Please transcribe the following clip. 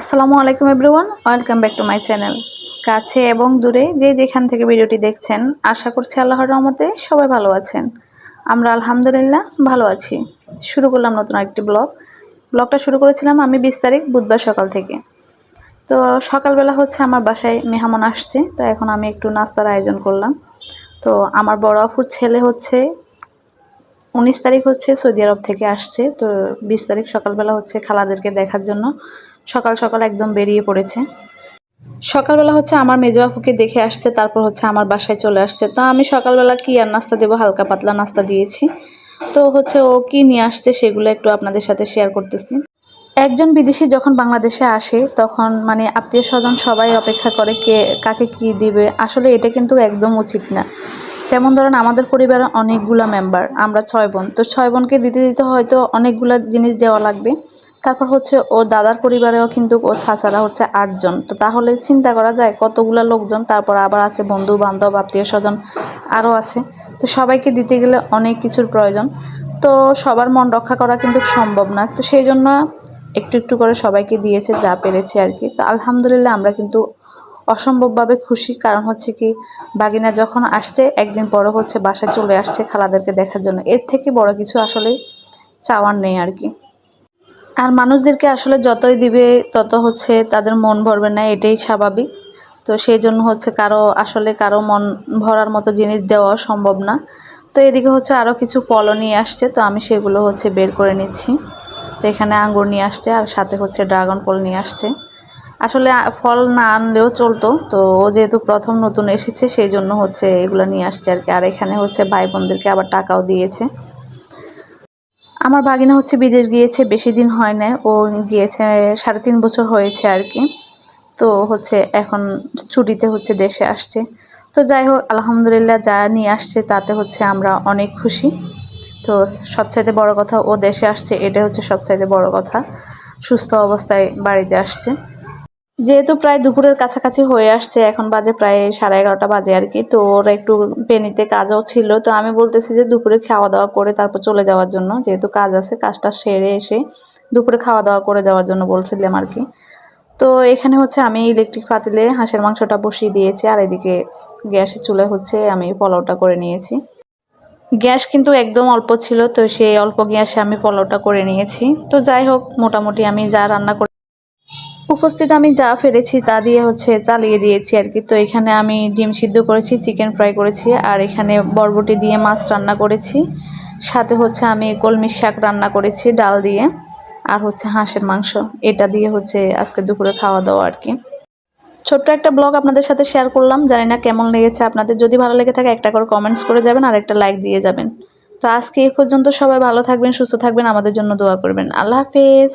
আসসালামু আলাইকুম everyone, welcome back to my channel. কাছে এবং দূরে যে যেখান থেকে ভিডিওটি দেখছেন, আশা করছি আল্লাহর রহমতে সবাই ভালো আছেন। আমরা আলহামদুলিল্লাহ ভালো আছি। শুরু করলাম নতুন একটি ব্লগটা শুরু করেছিলাম আমি 20 তারিখ বুধবার সকাল থেকে। তো সকালবেলা হচ্ছে আমার বাসায় মেহমান আসছে, তো এখন আমি একটু নাস্তার আয়োজন করলাম। তো আমার বড় আপুর ছেলে হচ্ছে 19 তারিখ হচ্ছে সৌদি আরব থেকে আসছে। তো 20 তারিখ সকালবেলা হচ্ছে খালাদেরকে দেখার জন্য সকাল সকাল একদম বেরিয়ে পড়েছে। সকালবেলা হচ্ছে আমার মেজো আপুকে দেখে আসছে, তারপর হচ্ছে আমার বাসায় চলে আসছে। তো আমি সকালবেলা কি আর নাস্তা দেবো, হালকা পাতলা নাস্তা দিয়েছি। তো হচ্ছে ও কি নিয়ে আসছে সেগুলো একটু আপনাদের সাথে শেয়ার করতেছি। একজন বিদেশি যখন বাংলাদেশে আসে তখন মানে আত্মীয় স্বজন সবাই অপেক্ষা করে কে কাকে কি দিবে। আসলে এটা কিন্তু একদম উচিত না। যেমন ধরেন আমাদের পরিবারে অনেকগুলা মেম্বার, আমরা 6 বোন। তো 6 বোনকে দিতে দিতে হয়তো অনেকগুলা জিনিস দেওয়া লাগবে। তারপর হচ্ছে ওর দাদার পরিবারেও কিন্তু ও ছাড়া হচ্ছে 8 জন। তো তাহলে চিন্তা করা যায় কতগুলা লোকজন, তারপর আবার আছে বন্ধু বান্ধব আত্মীয় স্বজন আরও আছে। তো সবাইকে দিতে গেলে অনেক কিছুর প্রয়োজন। তো সবার মন রক্ষা করা কিন্তু সম্ভব না। তো সেই জন্য একটু একটু করে সবাইকে দিয়েছে যা পেরেছে আর কি। তো আলহামদুলিল্লাহ আমরা কিন্তু অসম্ভবভাবে খুশি। কারণ হচ্ছে কি, বাগিনা যখন আসছে একদিন পরে হচ্ছে বাসায় চলে আসছে খালাদেরকে দেখার জন্য। এর থেকে বড় কিছু আসলে চাওয়ার নেই আর কি। আর মানুষদেরকে আসলে যতই দিবে তত হচ্ছে তাদের মন ভরবে না, এটাই স্বাভাবিক। তো সেই জন্য হচ্ছে কারো মন ভরার মতো জিনিস দেওয়া সম্ভব না। তো এদিকে হচ্ছে আরও কিছু ফলও নিয়ে আসছে, তো আমি সেগুলো হচ্ছে বের করে নিচ্ছি। তো এখানে আঙ্গুর নিয়ে আসছে আর সাথে হচ্ছে ড্রাগন ফল নিয়ে আসছে। আসলে ফল না আনলেও চলতো, তো ও যেহেতু প্রথম নতুন এসেছে সেই জন্য হচ্ছে এগুলো নিয়ে আসছে আর কি। আর এখানে হচ্ছে ভাই বোনদেরকে আবার টাকাও দিয়েছে। আমার ভাগিনা হচ্ছে বিদেশ গিয়েছে, বেশি দিন হয় না, ও গিয়েছে 3.5 বছর হয়েছে আর কি। তো হচ্ছে এখন ছুটিতে হচ্ছে দেশে আসছে। তো যাই হোক আলহামদুলিল্লাহ যা নিয়ে আসছে তাতে হচ্ছে আমরা অনেক খুশি। তো সবচাইতে বড় কথা ও দেশে আসছে, এটা হচ্ছে সবচাইতে বড় কথা। সুস্থ অবস্থায় বাড়িতে আসছে। যেহেতু প্রায় দুপুরের কাছাকাছি হয়ে আসছে, এখন বাজে প্রায় 11:30 বাজে আর কি। তো ওরা একটু পেনিতে কাজও ছিল, তো আমি বলতেছি যে দুপুরে খাওয়া দাওয়া করে তারপর চলে যাওয়ার জন্য, যেহেতু কাজ আছে কাজটা সেরে এসে দুপুরে খাওয়া দাওয়া করে যাওয়ার জন্য বলছিলাম আর কি। তো এখানে হচ্ছে আমি ইলেকট্রিক পাতিলে হাঁসের মাংসটা বসিয়ে দিয়েছি, আর এদিকে গ্যাসের চুলায় হচ্ছে আমি পোলাওটা করে নিয়েছি। গ্যাস কিন্তু একদম অল্প ছিল, তো সেই অল্প গ্যাসে আমি পোলাওটা করে নিয়েছি। তো যাই হোক মোটামুটি আমি যা রান্না উপস্থিত আমি যা পেরেছি তা দিয়ে হচ্ছে চালিয়ে দিয়েছি আর কি। তো এখানে আমি ডিম সিদ্ধ করেছি, চিকেন ফ্রাই করেছি, আর এখানে বরবটি দিয়ে মাছ রান্না করেছি। সাথে হচ্ছে আমি কলমি শাক রান্না করেছি ডাল দিয়ে, আর হচ্ছে হাঁসের মাংস। এটা দিয়ে হচ্ছে আজকে দুপুরে খাওয়া দাওয়া আর কি। ছোট্ট একটা ব্লগ আপনাদের সাথে শেয়ার করলাম, জানি না কেমন লেগেছে আপনাদের। যদি ভালো লেগে থাকে একটা করে কমেন্টস করে যাবেন আর একটা লাইক দিয়ে যাবেন। তো আজকে এই পর্যন্ত, সবাই ভালো থাকবেন, সুস্থ থাকবেন, আমাদের জন্য দোয়া করবেন। আল্লাহ হাফেজ।